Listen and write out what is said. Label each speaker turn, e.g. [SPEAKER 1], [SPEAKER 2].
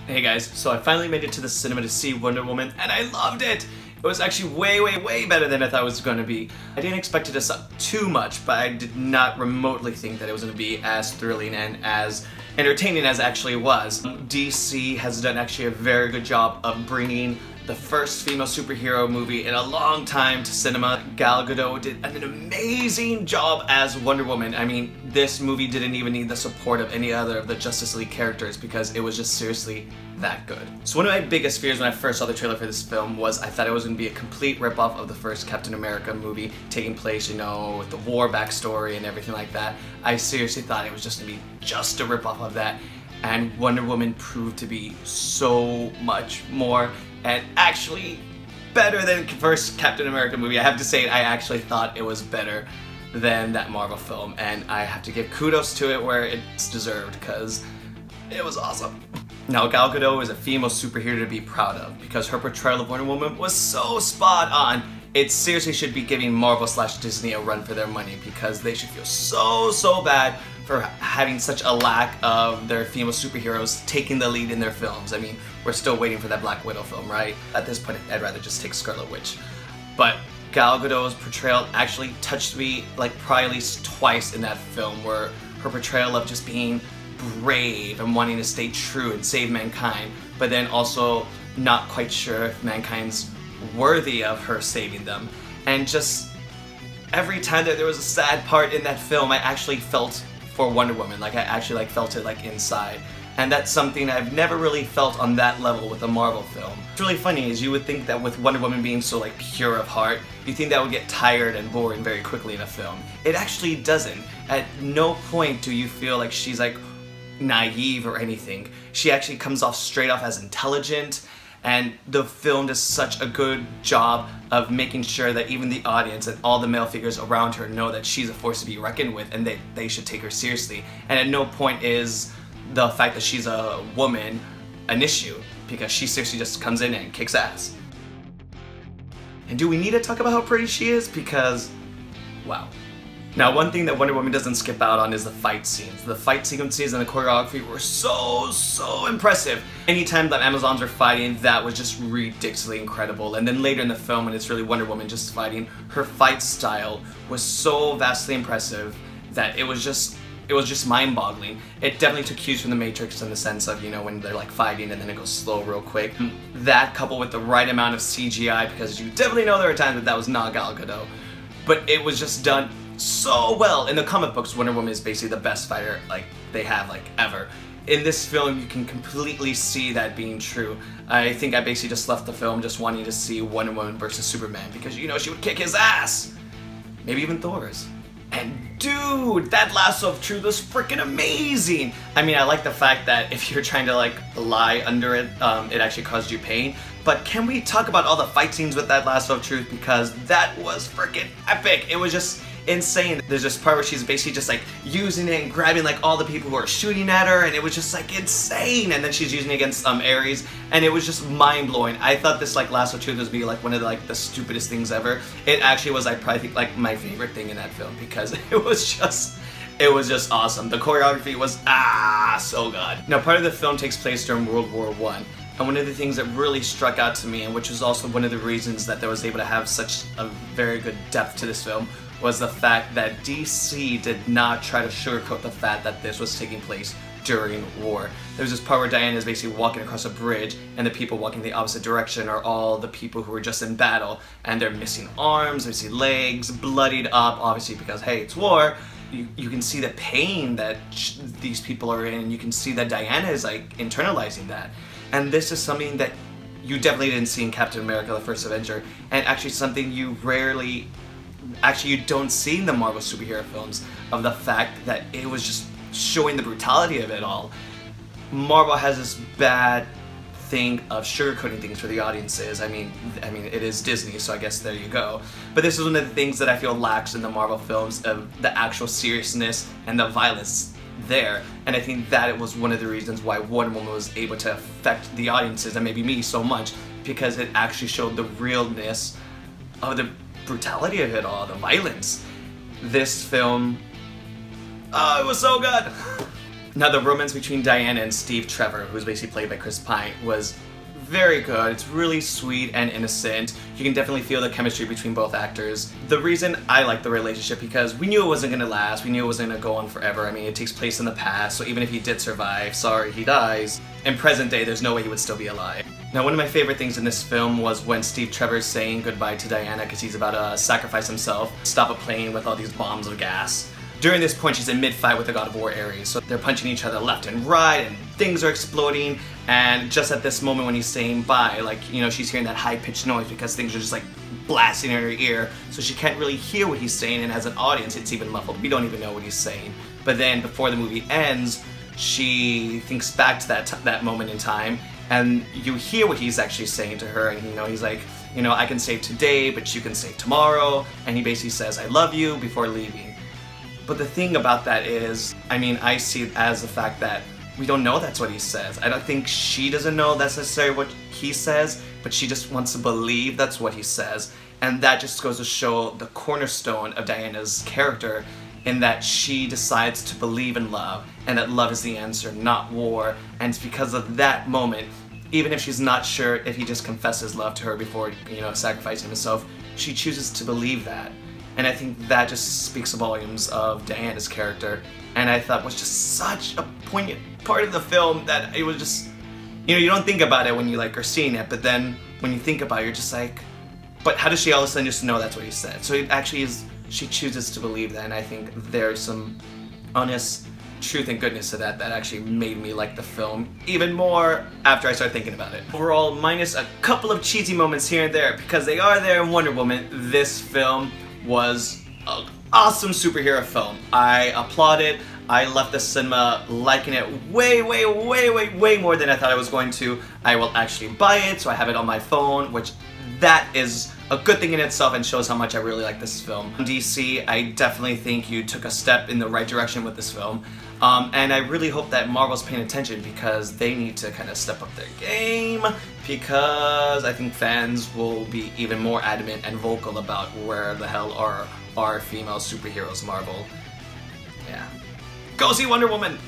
[SPEAKER 1] Hey guys, so I finally made it to the cinema to see Wonder Woman, and I loved it! It was actually way better than I thought it was going to be. I didn't expect it to suck too much, but I did not remotely think that it was going to be as thrilling and as entertaining as it actually was. DC has done actually a very good job of bringing the first female superhero movie in a long time to cinema. Gal Gadot did an amazing job as Wonder Woman. I mean, this movie didn't even need the support of any other of the Justice League characters because it was just seriously that good. So one of my biggest fears when I first saw the trailer for this film was I thought it was going to be a complete ripoff of the first Captain America movie taking place, you know, with the war backstory and everything like that. I seriously thought it was just going to be just a ripoff of that, and Wonder Woman proved to be so much more and actually better than the first Captain America movie. I have to say, I actually thought it was better than that Marvel film, and I have to give kudos to it where it's deserved because it was awesome. Now, Gal Gadot is a female superhero to be proud of because her portrayal of Wonder Woman was so spot on. It seriously should be giving Marvel/Disney a run for their money because they should feel so bad for having such a lack of their female superheroes taking the lead in their films. I mean, we're still waiting for that Black Widow film, right? At this point, I'd rather just take Scarlet Witch. But Gal Gadot's portrayal actually touched me like probably at least twice in that film, where her portrayal of just being brave and wanting to stay true and save mankind, but then also not quite sure if mankind's worthy of her saving them. And just every time that there was a sad part in that film, I actually felt for Wonder Woman. Like I actually felt it like inside. And that's something I've never really felt on that level with a Marvel film. What's really funny is you would think that with Wonder Woman being so like pure of heart, you think that would get tired and boring very quickly in a film. It actually doesn't. At no point do you feel like she's like naive or anything. She actually comes off straight off as intelligent, and the film does such a good job of making sure that even the audience and all the male figures around her know that she's a force to be reckoned with and they should take her seriously. And at no point is the fact that she's a woman an issue, because she seriously just comes in and kicks ass. And do we need to talk about how pretty she is? Because, wow. Now, one thing that Wonder Woman doesn't skip out on is the fight scenes. The fight sequences and the choreography were so impressive. Anytime that Amazons were fighting, that was just ridiculously incredible. And then later in the film, when it's really Wonder Woman just fighting, her fight style was so vastly impressive that it was just mind-boggling. It definitely took cues from The Matrix in the sense of, you know, when they're like fighting and then it goes slow real quick. That coupled with the right amount of CGI, because you definitely know there were times that was not Gal Gadot. But it was just done so well. In the comic books, Wonder Woman is basically the best fighter like they have like ever. In this film, you can completely see that being true. I think I basically just left the film just wanting to see Wonder Woman versus Superman because, you know, she would kick his ass. Maybe even Thor's. And dude, that lasso of truth was freaking amazing! I mean, I like the fact that if you're trying to like lie under it, it actually caused you pain. But can we talk about all the fight scenes with that lasso of truth, because that was freaking epic. It was just insane. There's this part where she's basically just like using it and grabbing like all the people who are shooting at her, and it was just like insane. And then she's using it against Ares, and it was just mind-blowing. I thought this like lasso of truth was be like one of the stupidest things ever. It actually was, I probably think, like my favorite thing in that film because it was just awesome. The choreography was so good. Now, part of the film takes place during World War I. And one of the things that really struck out to me, and which was also one of the reasons that I was able to have such a very good depth to this film, was the fact that DC did not try to sugarcoat the fact that this was taking place during war. There's this part where Diana is basically walking across a bridge, and the people walking the opposite direction are all the people who were just in battle, and they're missing arms, missing legs, bloodied up, obviously because, hey, it's war. You can see the pain that these people are in, and you can see that Diana is like internalizing that. And this is something that you definitely didn't see in Captain America, the First Avenger, and actually something you you don't see in the Marvel superhero films, of the fact that it was just showing the brutality of it all. Marvel has this bad thing of sugarcoating things for the audiences. I mean, it is Disney, so I guess there you go. But this is one of the things that I feel lacks in the Marvel films, of the actual seriousness and the violence there. And I think that it was one of the reasons why Wonder Woman was able to affect the audiences, and maybe me, so much, because it actually showed the realness of the brutality of it all, the violence. This film, oh, it was so good! Now, the romance between Diana and Steve Trevor, who's basically played by Chris Pine, was very good. It's really sweet and innocent. You can definitely feel the chemistry between both actors. The reason I like the relationship, because we knew it wasn't gonna last, we knew it wasn't gonna go on forever. I mean, it takes place in the past, so even if he did survive, sorry, he dies. In present day, there's no way he would still be alive. Now, one of my favorite things in this film was when Steve Trevor's saying goodbye to Diana because he's about to sacrifice himself, stop a plane with all these bombs of gas. During this point, she's in mid-fight with the God of War Ares, so they're punching each other left and right, and things are exploding, and just at this moment when he's saying bye, like, you know, she's hearing that high-pitched noise because things are just like blasting in her ear, so she can't really hear what he's saying, and as an audience, it's even muffled. We don't even know what he's saying. But then, before the movie ends, she thinks back to that moment in time, and you hear what he's actually saying to her, and you know, he's like, you know, I can save today, but you can save tomorrow, and he basically says, I love you, before leaving. But the thing about that is, I mean, I see it as the fact that we don't know that's what he says. I don't think she doesn't know that's necessarily what he says, but she just wants to believe that's what he says. And that just goes to show the cornerstone of Diana's character, in that she decides to believe in love, and that love is the answer, not war. And it's because of that moment, even if she's not sure if he just confesses love to her before, you know, sacrificing himself, she chooses to believe that. And I think that just speaks volumes of Diana's character, and I thought was just such a poignant part of the film that it was just, you know, you don't think about it when you like are seeing it, but then when you think about it, you're just like, but how does she all of a sudden just know that's what he said? So it actually is, she chooses to believe that, and I think there's some honest truth and goodness to that actually made me like the film even more after I started thinking about it. Overall, minus a couple of cheesy moments here and there, because they are there in Wonder Woman, this film was an awesome superhero film. I applaud it. I left the cinema liking it way more than I thought I was going to. I will actually buy it, so I have it on my phone, which that is a good thing in itself and shows how much I really like this film. DC, I definitely think you took a step in the right direction with this film. And I really hope that Marvel's paying attention, because they need to kind of step up their game, because I think fans will be even more adamant and vocal about where the hell are our female superheroes, Marvel. Yeah. Go see Wonder Woman!